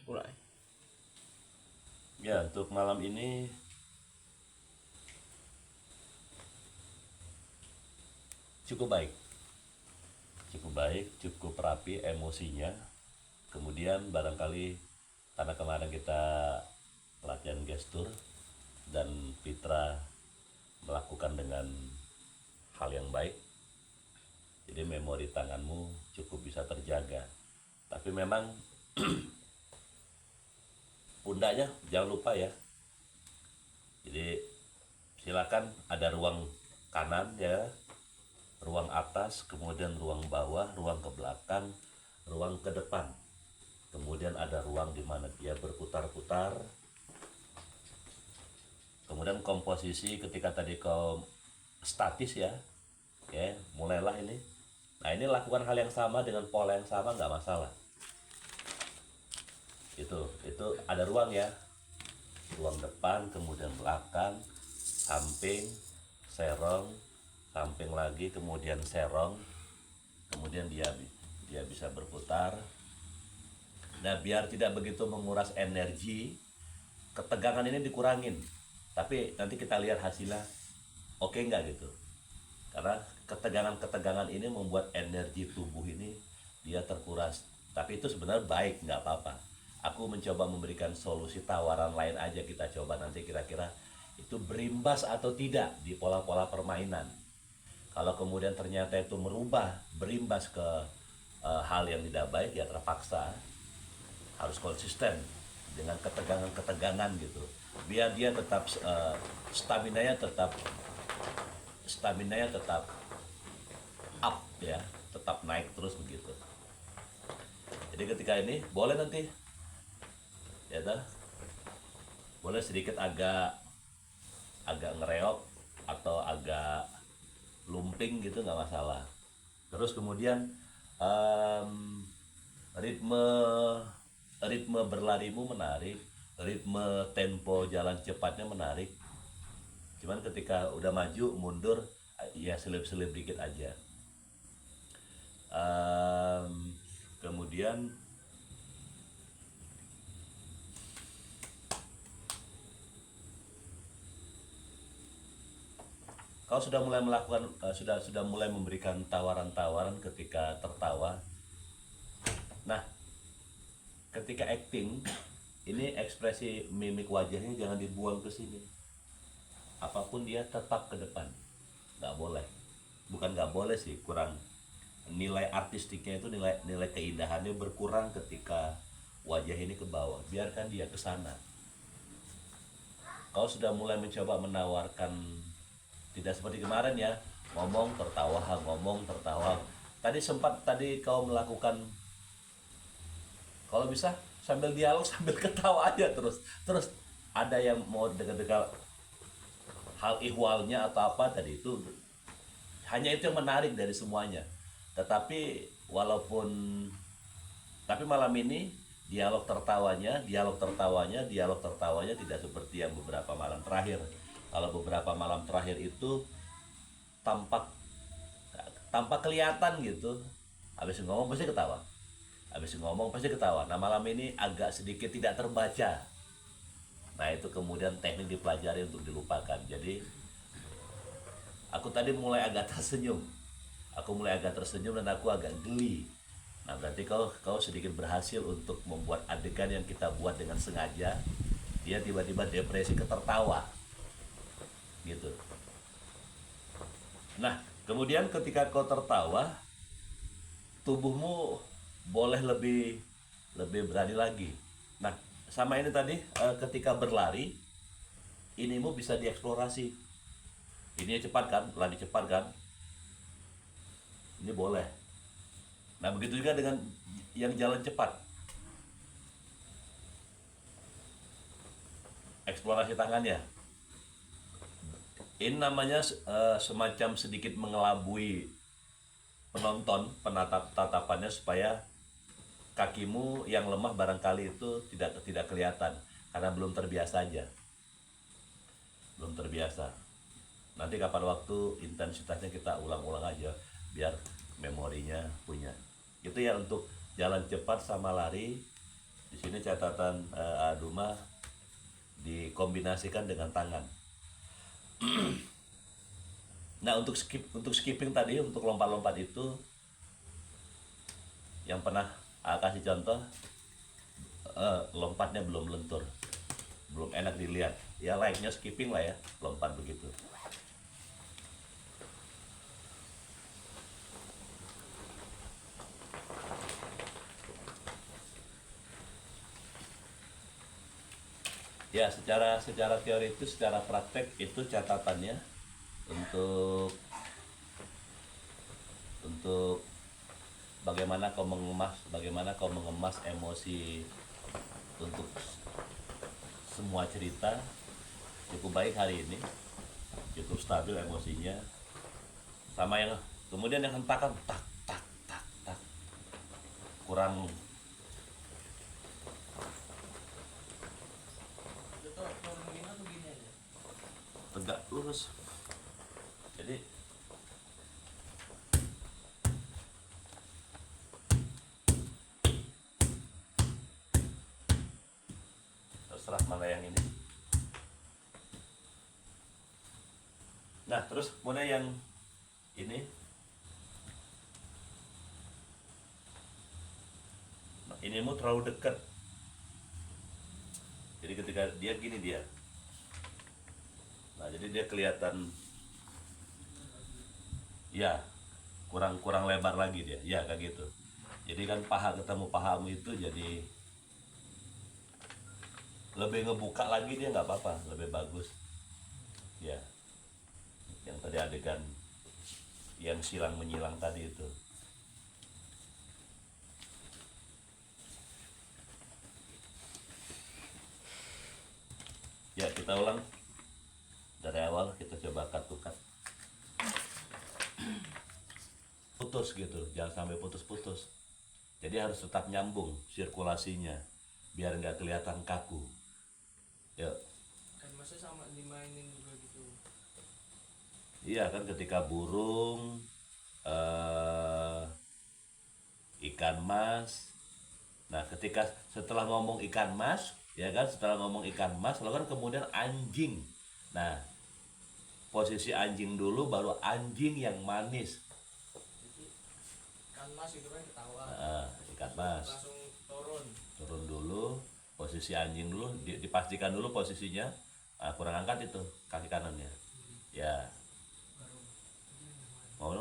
mulai. Ya, untuk malam ini cukup baik. Cukup baik, cukup rapi emosinya. Kemudian barangkali karena kemarin kita latihan gestur dan Fitra melakukan dengan hal yang baik, jadi memori tanganmu cukup bisa terjaga. Tapi memang pundaknya jangan lupa ya. Jadi silakan ada ruang kanan ya, ruang atas, kemudian ruang bawah, ruang ke belakang, ruang ke depan. Kemudian ada ruang di mana dia berputar-putar. Kemudian komposisi ketika tadi kau statis ya, oke, mulailah ini. Nah ini lakukan hal yang sama dengan pola yang sama, nggak masalah. Itu ada ruang ya, ruang depan, kemudian belakang, samping, serong, samping lagi, kemudian serong, kemudian dia bisa berputar. Nah biar tidak begitu menguras energi, ketegangan ini dikurangin. Tapi nanti kita lihat hasilnya oke nggak gitu. Karena ketegangan-ketegangan ini membuat energi tubuh ini dia terkuras. Tapi itu sebenarnya baik, nggak apa-apa. Aku mencoba memberikan solusi tawaran lain aja, kita coba nanti kira-kira itu berimbas atau tidak di pola-pola permainan. Kalau kemudian ternyata itu berimbas ke hal yang tidak baik, ya terpaksa harus konsisten dengan ketegangan-ketegangan gitu. Biar dia tetap stamina-nya tetap up ya, tetap naik terus begitu. Jadi ketika ini boleh nanti ya dah, boleh sedikit agak ngereok atau agak lumping gitu nggak masalah. Terus kemudian ritme ritme berlarimu menarik, ritme tempo jalan cepatnya menarik. Cuman ketika udah maju mundur ya selip-selip dikit aja. Kemudian kau sudah mulai melakukan sudah mulai memberikan tawaran-tawaran ketika tertawa. Nah, ketika acting ini ekspresi mimik wajahnya jangan dibuang ke sini. Apapun dia tetap ke depan. Nggak boleh. Bukan nggak boleh sih, kurang. Nilai artistiknya itu nilai keindahannya berkurang ketika wajah ini ke bawah. Biarkan dia ke sana. Kau sudah mulai mencoba menawarkan, tidak seperti kemarin ya, ngomong tertawa. Tadi kau melakukan, kalau bisa sambil dialog sambil ketawa aja terus ada yang mau dekat-dekat hal ihwalnya atau apa tadi itu, hanya itu yang menarik dari semuanya. Tapi malam ini dialog tertawanya tidak seperti yang beberapa malam terakhir. Kalau beberapa malam terakhir itu tampak tampak kelihatan gitu, habis ngomong pasti ketawa. Nah malam ini agak sedikit tidak terbaca. Nah itu kemudian teknik dipelajari untuk dilupakan. Jadi aku tadi mulai agak tersenyum dan aku agak geli. Nah berarti kau sedikit berhasil untuk membuat adegan yang kita buat dengan sengaja, dia tiba-tiba depresi ketertawa gitu. Nah kemudian ketika kau tertawa, tubuhmu boleh lebih berani lagi. Nah sama ini tadi ketika berlari, inimu bisa dieksplorasi. Ini cepat kan, lari cepat kan, ini boleh. Nah begitu juga dengan yang jalan cepat, eksplorasi tangannya. Ini namanya semacam sedikit mengelabui penonton, tatapannya, supaya kakimu yang lemah barangkali itu tidak kelihatan karena belum terbiasa aja. Nanti kapan waktu intensitasnya kita ulang-ulang aja biar memorinya punya. Itu ya untuk jalan cepat sama lari. Di sini catatan Aduma dikombinasikan dengan tangan. Nah, untuk skipping tadi, untuk lompat-lompat itu yang pernah kasih contoh, lompatnya belum lentur, belum enak dilihat. Ya like-nya skipping lah ya, lompat begitu. Ya, secara teori itu, secara praktek itu catatannya untuk bagaimana kau mengemas emosi untuk semua cerita cukup baik hari ini, cukup stabil emosinya, sama yang kemudian yang hentakan tak tak tak tak kurang tegak lurus. Jadi terserah mana yang ini. Nah, terus kemudian yang ini, nah, inimu terlalu dekat. Jadi ketika dia gini dia, nah jadi dia kelihatan, ya kurang lebar lagi dia, ya kayak gitu. Jadi kan paha ketemu pahamu itu jadi lebih ngebuka lagi, dia nggak apa-apa, lebih bagus. Ya, yang tadi adegan yang silang menyilang tadi itu. Ya, kita ulang dari awal, kita coba cut-to-cut. Putus gitu, jangan sampai putus-putus. Jadi harus tetap nyambung sirkulasinya biar nggak kelihatan kaku. Yuk. Kan masa sama dimainin juga gitu. Iya kan, ketika burung, ikan mas. Nah, ketika setelah ngomong ikan mas, ya kan, setelah ngomong ikan mas, lalu kan kemudian anjing. Nah, posisi anjing dulu, baru anjing yang manis. Jadi kan mas itu kan ketawa. Ikan mas. Langsung turun Dulu, posisi anjing dulu, dipastikan dulu posisinya. Nah, kurang angkat itu kaki kanannya. Ya. Mau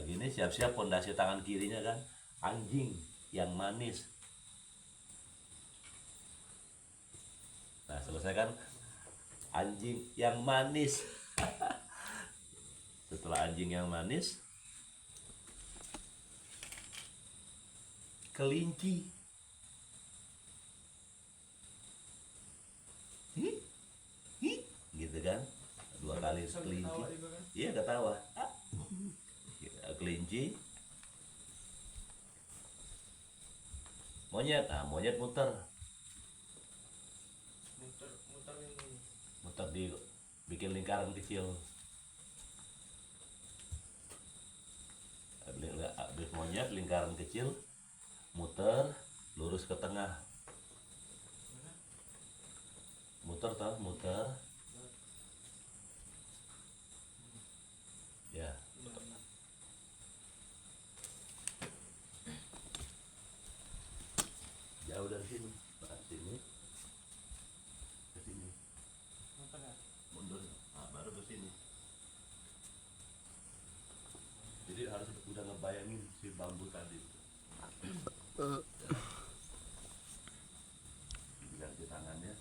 gini, siap-siap pondasi tangan kirinya kan, anjing yang manis. Nah, selesai kan, anjing yang manis. Setelah anjing yang manis, kelinci. Gitu kan, 2 kali kelinci. Iya, ketawa. Kelinci. Monyet, monyet muter ini. Muter bikin lingkaran kecil. Habis monyet, lingkaran kecil, muter, lurus ke tengah. Muter. Ya. Jauh dari sini, ke sini. Mundur, baru ke sini. Jadi harus udah ngebayangin si bambu tadi. Diganti tangannya,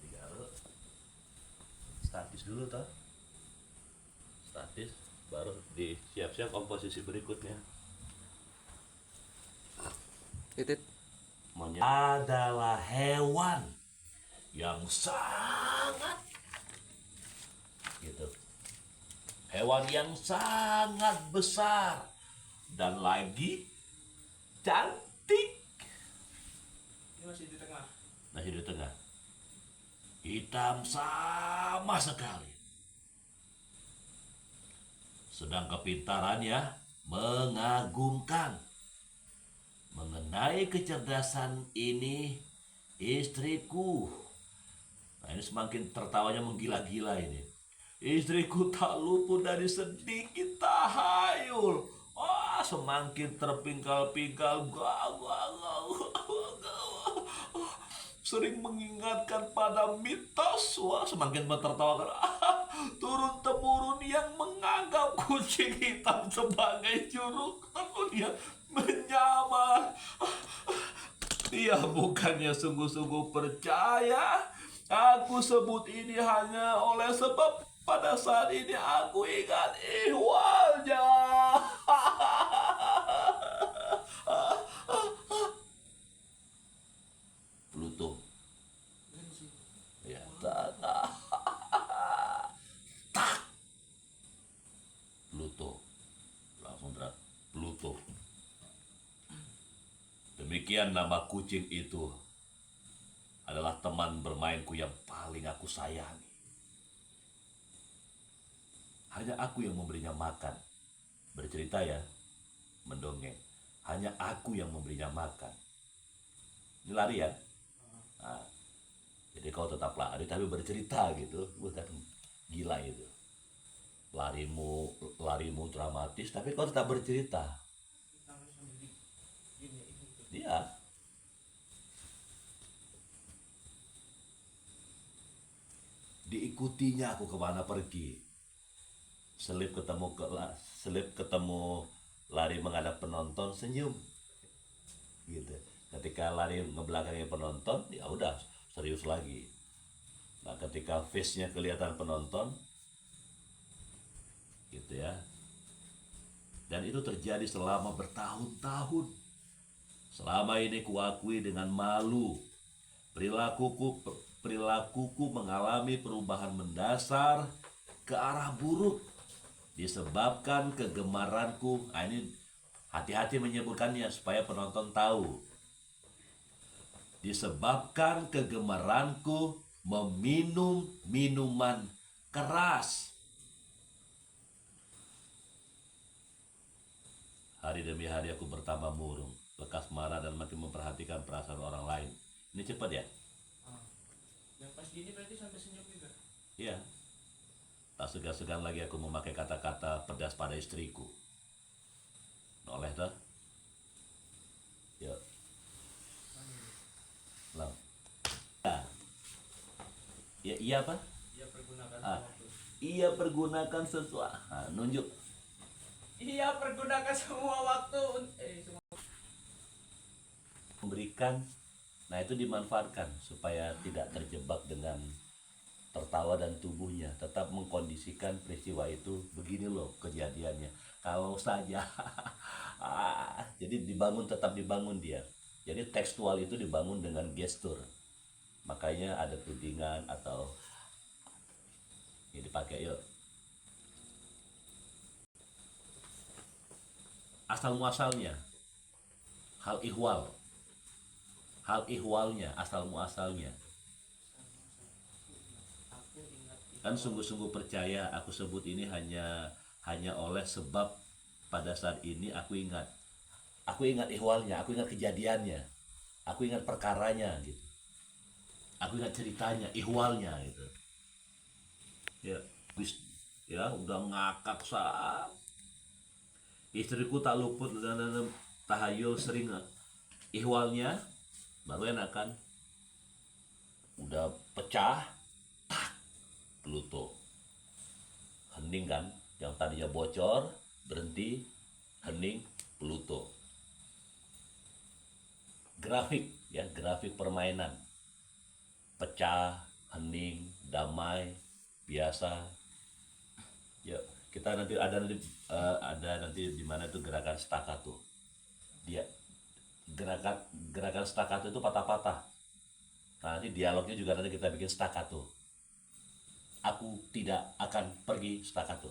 digaruk, statis dulu toh. Statis, baru siap-siap komposisi berikutnya. Titit. Monyet adalah hewan yang sangat gitu. Hewan yang sangat besar dan lagi cantik. Ini masih di tengah. Masih di tengah. Hitam sama sekali. Sedang kepintarannya mengagumkan. mengenai kecerdasan ini istriku. Nah ini semakin tertawanya menggila-gila ini. Istriku tak luput dari sedikit tahayul. Wah, semakin terpingkal-pingkal. Sering mengingatkan pada mitos. Wah, semakin tertawakan. Turun-temurun yang menganggap kucing hitam sebagai juru yang menyamar. Dia bukannya sungguh-sungguh percaya. Aku sebut ini hanya oleh sebab pada saat ini aku ingat ihwalnya. Pluto. Ya, tak. Pluto. Langsung terang. Pluto. Demikian nama kucing itu adalah teman bermainku yang paling aku sayangi. Hanya aku yang memberinya makan. Bercerita ya, mendongeng. Hanya aku yang memberinya makan. Ini lari ya? Nah, jadi kau tetap lari tapi bercerita gitu, bukan gila itu. Larimu dramatis tapi kau tetap bercerita. Dia diikutinya aku kemana pergi. Selip ketemu lari menghadap penonton, senyum gitu. Ketika lari ngebelakangi penonton, ya udah serius lagi. Nah ketika face-nya kelihatan penonton gitu ya, dan itu terjadi selama bertahun-tahun. Selama ini kuakui dengan malu perilakuku mengalami perubahan mendasar ke arah buruk disebabkan kegemaranku. Nah, ini hati-hati menyebutkannya supaya penonton tahu. Disebabkan kegemaranku meminum minuman keras. Hari demi hari aku bertambah murung, lekas marah dan makin memperhatikan perasaan orang lain. Ini cepat ya? Yang pas gini berarti sampai senyum juga. Iya. Tak segan-segan lagi aku memakai kata-kata pedas pada istriku. Noleh dah. Ya. Lang. Ya, iya apa? Ia pergunakan Ah, waktu. Ia pergunakan sesuatu. Nunjuk. Ia pergunakan semua waktu. Semua. Memberikan. Nah itu dimanfaatkan supaya tidak terjebak dengan tertawa dan tubuhnya. Tetap mengkondisikan peristiwa itu. Begini loh kejadiannya. Kalau saja. Jadi tetap dibangun dia. Jadi tekstual itu dibangun dengan gestur. Makanya ada tudingan atau ini dipakai yuk. Asal muasalnya. Hal ihwalnya, asal muasalnya. Kan sungguh-sungguh percaya aku sebut ini hanya oleh sebab pada saat ini aku ingat ihwalnya, aku ingat kejadiannya, aku ingat perkaranya gitu, aku ingat ceritanya, ihwalnya gitu. Ya udah ngakak saat istriku tak luput dan tahayul sering ihwalnya, baru enakan udah pecah. Pluto hening kan, yang tadinya bocor berhenti, hening, Pluto. Grafik permainan, pecah, hening, damai, biasa. Ya kita nanti ada nanti di mana itu gerakan staccato. Dia gerakan staccato itu patah-patah. Nah, nanti dialognya juga nanti kita bikin staccato. Aku tidak akan pergi staccato.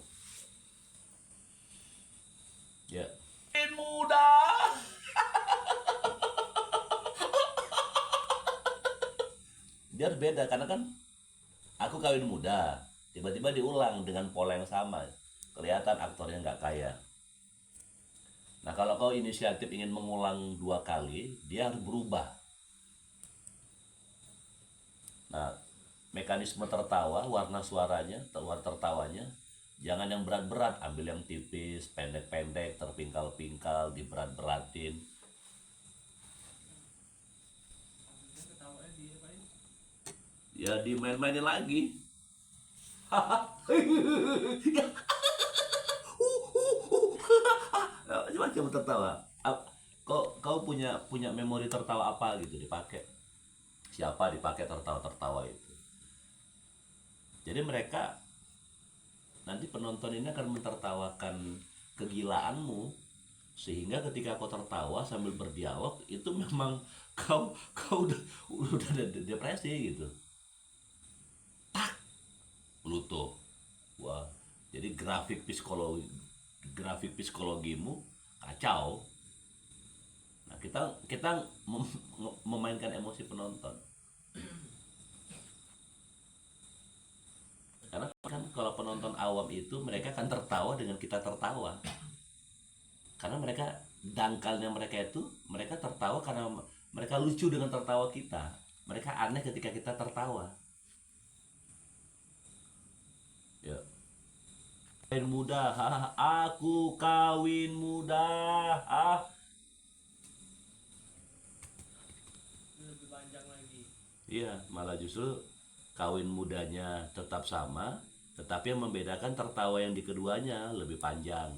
Ya. Muda. Biar beda karena kan aku kawin muda, tiba-tiba diulang dengan pola yang sama. Kelihatan aktornya nggak kaya. Nah, kalau kau inisiatif ingin mengulang 2 kali, dia harus berubah. Nah, mekanisme tertawa, warna suaranya, warna tertawanya, jangan yang berat-berat, ambil yang tipis, pendek-pendek, terpingkal-pingkal, diberat-beratin. Ketawanya di apa ini? Ya dimain-mainin lagi. Macam tertawa. Kau punya memori tertawa apa gitu dipakai? Siapa dipakai tertawa-tertawa itu? Jadi mereka nanti penonton ini akan mentertawakan kegilaanmu, sehingga ketika kau tertawa sambil berdialog itu memang kau udah ada depresi gitu. Tak, luto. Wah, jadi grafik psikologimu kacau. Nah, kita memainkan emosi penonton. Karena kan kalau penonton awam itu mereka akan tertawa dengan kita tertawa. Karena mereka dangkalnya mereka itu mereka tertawa karena mereka lucu dengan tertawa kita. Mereka aneh ketika kita tertawa. Ya. Kawin muda, aku kawin muda, Lebih panjang lagi. Iya, malah justru kawin mudanya tetap sama, tetapi yang membedakan tertawa yang di keduanya lebih panjang.